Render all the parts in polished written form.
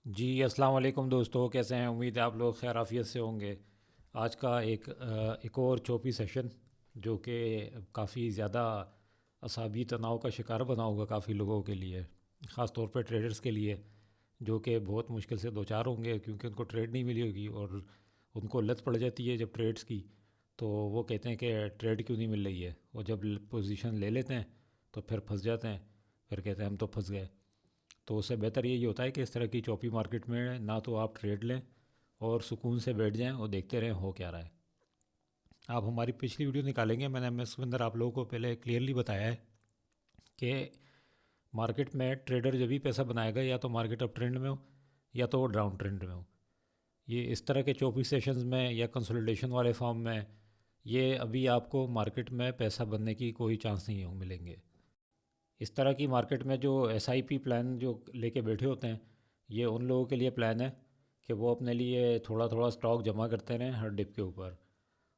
जी अस्सलाम वालेकुम दोस्तों, कैसे हैं? उम्मीद है आप लोग खैर आफियत से होंगे। आज का एक और चौपी सेशन जो कि काफ़ी ज़्यादा असाबी तनाव का शिकार बना होगा काफ़ी लोगों के लिए, ख़ास तौर पे ट्रेडर्स के लिए, जो कि बहुत मुश्किल से दो चार होंगे क्योंकि उनको ट्रेड नहीं मिली होगी और उनको लत पड़ जाती है जब ट्रेड्स की। तो वो कहते हैं कि ट्रेड क्यों नहीं मिल रही है, और जब पोजीशन ले लेते हैं तो फिर फंस जाते हैं, फिर कहते हैं हम तो फंस गए। तो उससे बेहतर यही होता है कि इस तरह की चौपी मार्केट में ना तो आप ट्रेड लें और सुकून से बैठ जाएं और देखते रहें हो क्या रहा है। आप हमारी पिछली वीडियो निकालेंगे, मैंने इसके अंदर आप लोगों को पहले क्लियरली बताया है कि मार्केट में ट्रेडर जब भी पैसा बनाएगा या तो मार्केट अप ट्रेंड में हो या तो वो डाउन ट्रेंड में हो। ये इस तरह के चौपी सेशंस में या कंसोलिडेशन वाले फॉर्म में ये अभी आपको मार्केट में पैसा बनने की कोई चांस नहीं हो मिलेंगे। इस तरह की मार्केट में जो एसआईपी प्लान जो लेके बैठे होते हैं, ये उन लोगों के लिए प्लान है कि वो अपने लिए थोड़ा थोड़ा स्टॉक जमा करते रहें हर डिप के ऊपर।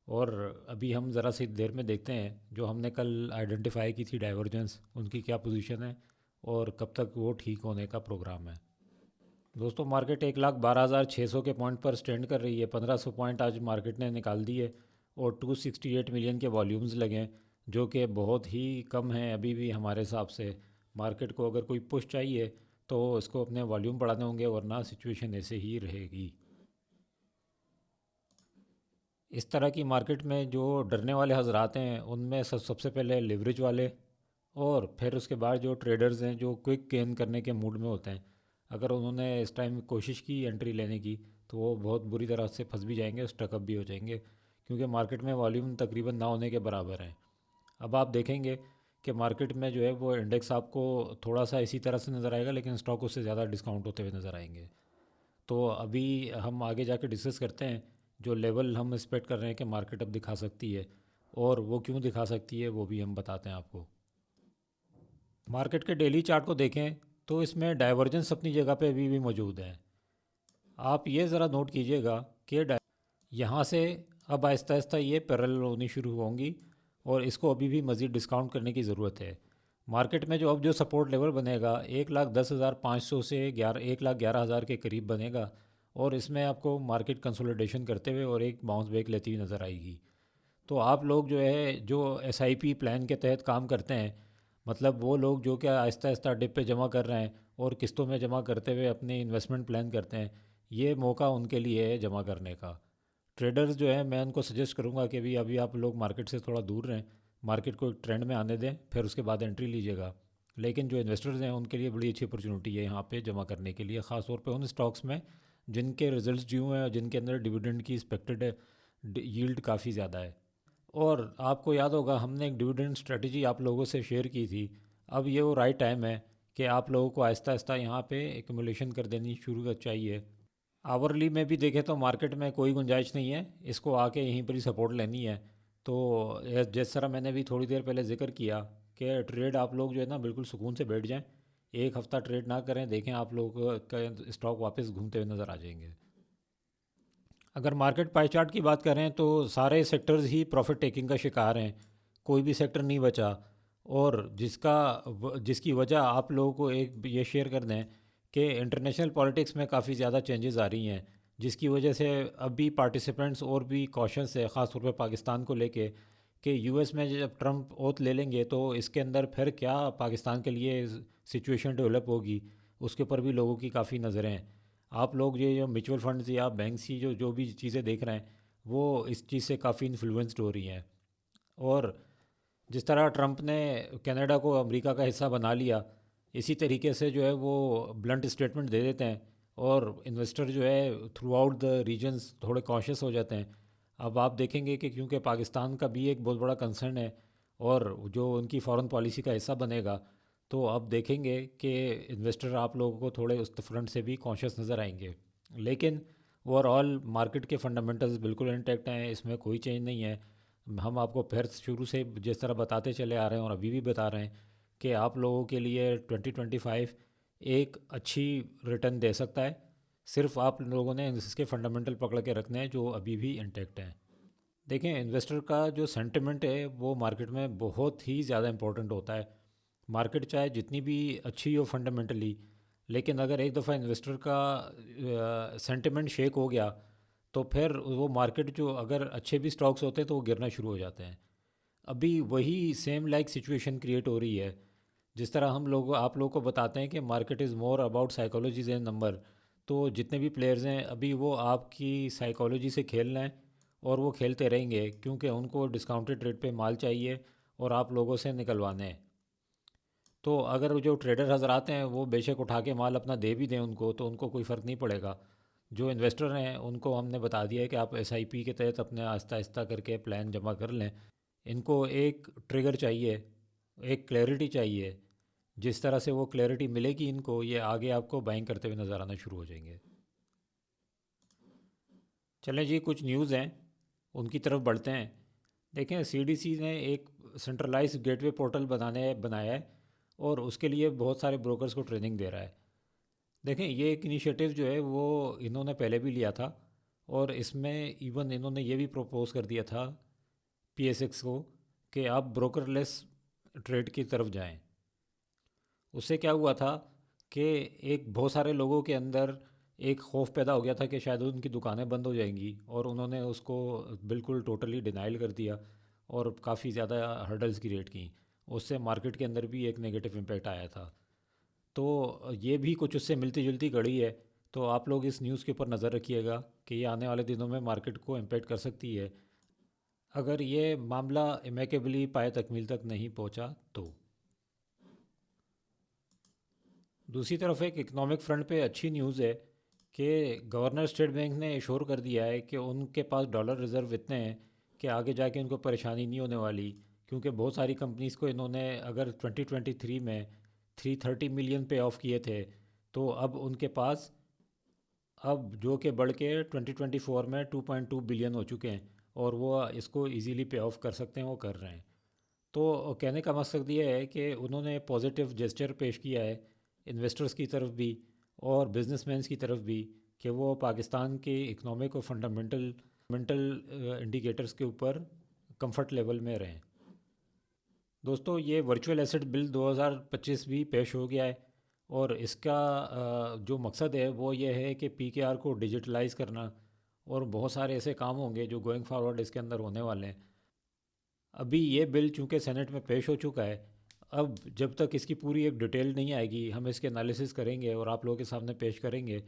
और अभी हम ज़रा सी देर में देखते हैं जो हमने कल आइडेंटिफाई की थी डाइवर्जेंस, उनकी क्या पोजीशन है और कब तक वो ठीक होने का प्रोग्राम है। दोस्तों, मार्केट 1,12,600 के पॉइंट पर स्टैंड कर रही है। 1,500 पॉइंट आज मार्केट ने निकाल दिए और 268 मिलियन के वॉल्यूम्स लगे हैं, जो कि बहुत ही कम हैं अभी भी हमारे हिसाब से। मार्केट को अगर कोई पुश चाहिए तो इसको अपने वॉल्यूम बढ़ाने होंगे, वरना सिचुएशन ऐसे ही रहेगी। इस तरह की मार्केट में जो डरने वाले हजरात हैं उनमें सबसे पहले लिवरेज वाले, और फिर उसके बाद जो ट्रेडर्स हैं जो क्विक गेन करने के मूड में होते हैं। अगर उन्होंने इस टाइम कोशिश की एंट्री लेने की तो वो बहुत बुरी तरह से फंस भी जाएंगे, स्टकअप भी हो जाएंगे, क्योंकि मार्केट में वॉल्यूम तकरीबन ना होने के बराबर है। अब आप देखेंगे कि मार्केट में जो है वो इंडेक्स आपको थोड़ा सा इसी तरह से नज़र आएगा, लेकिन स्टॉक उससे ज़्यादा डिस्काउंट होते हुए नज़र आएंगे। तो अभी हम आगे जाके डिस्कस करते हैं जो लेवल हम एक्सपेक्ट कर रहे हैं कि मार्केट अब दिखा सकती है, और वो क्यों दिखा सकती है वो भी हम बताते हैं आपको। मार्केट के डेली चार्ट को देखें तो इसमें डाइवर्जेंस अपनी जगह पे अभी भी मौजूद है। आप ये ज़रा नोट कीजिएगा कि यहाँ से अब आहिस्ता आहिस्ता ये पैरेलल होनी शुरू होंगी और इसको अभी भी मज़ीद डिस्काउंट करने की ज़रूरत है। मार्केट में जो अब जो सपोर्ट लेवल बनेगा 1,10,500 से 1,11,000 के करीब बनेगा, और इसमें आपको मार्केट कंसोलिडेशन करते हुए और एक बाउंस बैक लेती हुई नज़र आएगी। तो आप लोग जो है जो एसआईपी प्लान के तहत काम करते हैं, मतलब वो लोग जो क्या आहिस्ता आहिस्ता डिप पे जमा कर रहे हैं और किस्तों में जमा करते हुए अपने इन्वेस्टमेंट प्लान करते हैं, ये मौका उनके लिए है जमा करने का। ट्रेडर्स जो है मैं उनको सजेस्ट करूंगा कि अभी आप लोग मार्केट से थोड़ा दूर रहें, मार्केट को एक ट्रेंड में आने दें, फिर उसके बाद एंट्री लीजिएगा। लेकिन जो इन्वेस्टर्स हैं उनके लिए बड़ी अच्छी अपॉर्चुनिटी है यहाँ पे जमा करने के लिए, ख़ास तौर पे उन स्टॉक्स में जिनके रिजल्ट्स ड्यू हैं और जिनके अंदर डिविडेंड की एक्सपेक्टेड यील्ड काफ़ी ज़्यादा है। और आपको याद होगा हमने एक डिविडेंड स्ट्रेटजी आप लोगों से शेयर की थी। अब ये वो राइट टाइम है कि आप लोगों को आहिस्ता आहिस्ता यहाँ पे एक्यूमुलेशन कर देनी शुरू कर चाहिए। आवरली में भी देखें तो मार्केट में कोई गुंजाइश नहीं है, इसको आके यहीं पर ही सपोर्ट लेनी है। तो जिस तरह मैंने भी थोड़ी देर पहले जिक्र किया कि ट्रेड आप लोग जो है ना बिल्कुल सुकून से बैठ जाएं, एक हफ़्ता ट्रेड ना करें, देखें आप लोग का स्टॉक वापस घूमते हुए नज़र आ जाएंगे। अगर मार्केट पाई चार्ट की बात करें तो सारे सेक्टर्स ही प्रॉफिट टेकिंग का शिकार हैं, कोई भी सेक्टर नहीं बचा। और जिसकी वजह आप लोगों को एक ये शेयर कर दें कि इंटरनेशनल पॉलिटिक्स में काफ़ी ज़्यादा चेंजेस आ रही हैं, जिसकी वजह से अभी पार्टिसिपेंट्स और भी कॉशंस है, ख़ास तौर पे पाकिस्तान को लेके, कि यूएस में जब ट्रंप ओथ ले लेंगे तो इसके अंदर फिर क्या पाकिस्तान के लिए सिचुएशन डेवलप होगी, उसके ऊपर भी लोगों की काफ़ी नज़रें हैं। आप लोग ये जो म्यूचुअल फंड्स या बैंक्स की जो जो भी चीज़ें देख रहे हैं वो इस चीज़ से काफ़ी इन्फ्लुएंस्ड हो रही हैं। और जिस तरह ट्रंप ने कनाडा को अमेरिका का हिस्सा बना लिया, इसी तरीके से जो है वो ब्लंट स्टेटमेंट दे देते हैं और इन्वेस्टर जो है थ्रू आउट द रीजन्स थोड़े कॉशियस हो जाते हैं। अब आप देखेंगे कि क्योंकि पाकिस्तान का भी एक बहुत बड़ा कंसर्न है और जो उनकी फॉरेन पॉलिसी का हिस्सा बनेगा, तो अब देखेंगे कि इन्वेस्टर आप लोगों को थोड़े उस फ्रंट से भी कॉशियस नज़र आएंगे। लेकिन ओवरऑल मार्केट के फंडामेंटल्स बिल्कुल इंटैक्ट हैं, इसमें कोई चेंज नहीं है। हम आपको फिर शुरू से जिस तरह बताते चले आ रहे हैं और अभी भी बता रहे हैं कि आप लोगों के लिए 2025 एक अच्छी रिटर्न दे सकता है। सिर्फ आप लोगों ने इसके फंडामेंटल पकड़ के रखने हैं जो अभी भी इंटैक्ट हैं। देखें, इन्वेस्टर का जो सेंटिमेंट है वो मार्केट में बहुत ही ज़्यादा इंपॉर्टेंट होता है। मार्केट चाहे जितनी भी अच्छी हो फंडामेंटली, लेकिन अगर एक दफ़ा इन्वेस्टर का सेंटिमेंट शेक हो गया तो फिर वो मार्केट जो अगर अच्छे भी स्टॉक्स होते हैं तो वो गिरना शुरू हो जाते हैं। अभी वही सेम लाइक सिचुएशन क्रिएट हो रही है। जिस तरह हम लोग आप लोगों को बताते हैं कि market is more about psychologies and number, तो जितने भी प्लेयर्स हैं अभी वो आपकी साइकोलॉजी से खेल रहे हैं और वो खेलते रहेंगे क्योंकि उनको डिस्काउंटेड रेट पे माल चाहिए और आप लोगों से निकलवाने हैं। तो अगर जो ट्रेडर हजरात हैं वो बेशक उठा के माल अपना दे भी दें उनको, तो उनको कोई फ़र्क नहीं पड़ेगा। जो इन्वेस्टर हैं उनको हमने बता दिया है कि आप एसआईपी के तहत अपने आहिस्ता आहिस्ता करके प्लान जमा कर लें। इनको एक ट्रिगर चाहिए, एक क्लैरिटी चाहिए। जिस तरह से वो क्लैरिटी मिलेगी इनको, ये आगे आपको बाइंग करते हुए नज़र आना शुरू हो जाएंगे। चलें जी, कुछ न्यूज़ हैं उनकी तरफ बढ़ते हैं। देखें, सीडीसी ने एक सेंट्रलाइज गेटवे पोर्टल बनाया है और उसके लिए बहुत सारे ब्रोकर्स को ट्रेनिंग दे रहा है। देखें, ये एक इनिशिएटिव जो है वो इन्होंने पहले भी लिया था और इसमें इवन इन्होंने ये भी प्रपोज कर दिया था पीएसएक्स को कि आप ब्रोकरलेस ट्रेड की तरफ जाएं। उससे क्या हुआ था कि एक बहुत सारे लोगों के अंदर एक खौफ पैदा हो गया था कि शायद उनकी दुकानें बंद हो जाएंगी, और उन्होंने उसको बिल्कुल टोटली डिनाइल कर दिया और काफ़ी ज़्यादा हर्डल्स क्रिएट की। उससे मार्केट के अंदर भी एक नेगेटिव इम्पैक्ट आया था। तो ये भी कुछ उससे मिलती जुलती कड़ी है। तो आप लोग इस न्यूज़ के ऊपर नज़र रखिएगा कि ये आने वाले दिनों में मार्केट को इम्पैक्ट कर सकती है अगर ये मामला इमेकेबली पाए तकमील तक नहीं पहुंचा तो। दूसरी तरफ एक इकनॉमिक फ्रंट पे अच्छी न्यूज़ है कि गवर्नर स्टेट बैंक ने इशोर कर दिया है कि उनके पास डॉलर रिज़र्व इतने हैं कि आगे जाके उनको परेशानी नहीं होने वाली। क्योंकि बहुत सारी कंपनीज़ को इन्होंने अगर 2023 में 330 मिलियन पे ऑफ किए थे, तो अब उनके पास अब जो कि बढ़ के 2024 में 2.2 बिलियन हो चुके हैं और वो इसको इजीली पे ऑफ कर सकते हैं, वो कर रहे हैं। तो कहने का मकसद ये है कि उन्होंने पॉजिटिव जेस्चर पेश किया है इन्वेस्टर्स की तरफ भी और बिजनेसमैन्स की तरफ भी कि वो पाकिस्तान के इकनॉमिक और फंडामेंटल इंडिकेटर्स के ऊपर कंफर्ट लेवल में रहें। दोस्तों, ये वर्चुअल एसेट बिल 2025 भी पेश हो गया है और इसका जो मकसद है वो ये है कि पीकेआर को डिजिटलाइज करना, और बहुत सारे ऐसे काम होंगे जो गोइंग फॉरवर्ड इसके अंदर होने वाले हैं। अभी ये बिल चूँकि सेनेट में पेश हो चुका है, अब जब तक इसकी पूरी एक डिटेल नहीं आएगी हम इसके एनालिसिस करेंगे और आप लोगों के सामने पेश करेंगे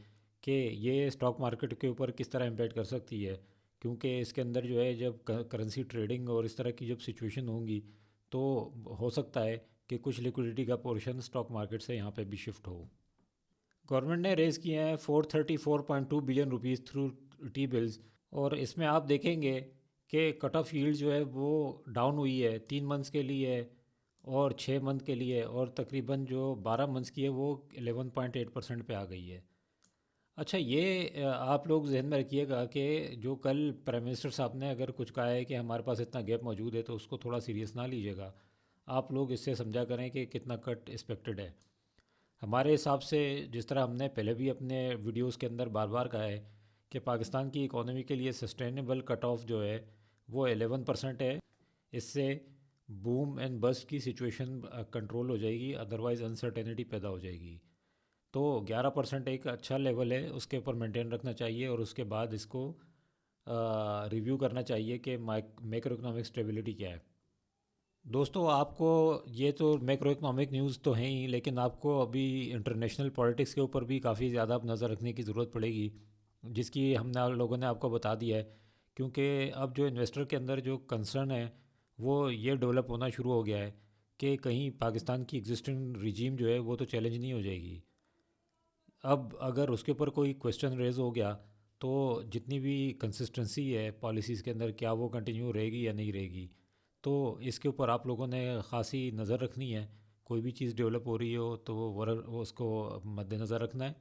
कि ये स्टॉक मार्केट के ऊपर किस तरह इम्पैक्ट कर सकती है। क्योंकि इसके अंदर जो है जब करेंसी ट्रेडिंग और इस तरह की जब सिचुएशन होंगी तो हो सकता है कि कुछ लिक्विडिटी का पोर्शन स्टॉक मार्केट से यहाँ पे भी शिफ्ट हो। गवर्नमेंट ने रेज़ किए हैं 434.2 billion rupees through T bills, और इसमें आप देखेंगे कि कट ऑफ यील्ड जो है वो डाउन हुई है 3 मंथ्स के लिए और 6 मंथ के लिए, और तकरीबन जो 12 मंथ्स की है वो 11.8% पे आ गई है। अच्छा, ये आप लोग जहन में रखिएगा कि जो कल प्राइम मिनिस्टर साहब ने अगर कुछ कहा है कि हमारे पास इतना गैप मौजूद है तो उसको थोड़ा सीरियस ना लीजिएगा। आप लोग इससे समझा करें कि कितना कट एक्सपेक्टेड है। हमारे हिसाब से, जिस तरह हमने पहले भी अपने वीडियोस के अंदर बार बार कहा है कि पाकिस्तान की इकोनॉमी के लिए सस्टेनेबल कट ऑफ जो है वो 11% है। इससे बूम एंड बस्ट की सिचुएशन कंट्रोल हो जाएगी, अदरवाइज़ अनसर्टेनिटी पैदा हो जाएगी। तो 11% एक अच्छा लेवल है, उसके ऊपर मेंटेन रखना चाहिए और उसके बाद इसको रिव्यू करना चाहिए कि मैक्रो इकोनॉमिक स्टेबिलिटी क्या है। दोस्तों, आपको ये तो मैक्रो इकोनॉमिक न्यूज़ तो हैं ही, लेकिन आपको अभी इंटरनेशनल पॉलिटिक्स के ऊपर भी काफ़ी ज़्यादा नज़र रखने की ज़रूरत पड़ेगी, जिसकी हमने लोगों ने आपको बता दिया है। क्योंकि अब जो इन्वेस्टर के अंदर जो कंसर्न है वो ये डेवलप होना शुरू हो गया है कि कहीं पाकिस्तान की एग्जिस्टिंग रिजीम जो है वो तो चैलेंज नहीं हो जाएगी। अब अगर उसके ऊपर कोई क्वेश्चन रेज़ हो गया तो जितनी भी कंसिस्टेंसी है पॉलिसीज़ के अंदर, क्या वो कंटिन्यू रहेगी या नहीं रहेगी। तो इसके ऊपर आप लोगों ने ख़ासी नज़र रखनी है। कोई भी चीज़ डेवलप हो रही हो तो वो उसको मद्देनज़र रखना है।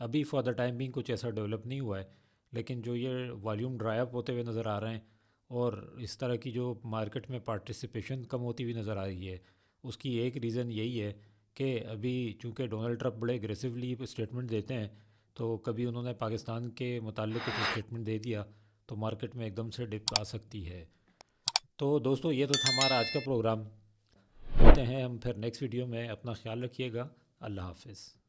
अभी फॉर द टाइम बिंग कुछ ऐसा डेवलप नहीं हुआ है, लेकिन जो ये वॉल्यूम ड्राई अप होते हुए नज़र आ रहे हैं और इस तरह की जो मार्केट में पार्टिसिपेशन कम होती हुई नज़र आ रही है, उसकी एक रीज़न यही है कि अभी चूँकि डोनाल्ड ट्रंप बड़े एग्रेसिवली स्टेटमेंट देते हैं, तो कभी उन्होंने पाकिस्तान के मुताल्लिक़ कुछ स्टेटमेंट दे दिया तो मार्केट में एकदम से डिप आ सकती है। तो दोस्तों, ये तो था हमारा आज का प्रोग्राम। मिलते हैं हम फिर नेक्स्ट वीडियो में। अपना ख्याल रखिएगा। अल्लाह हाफ़िज़।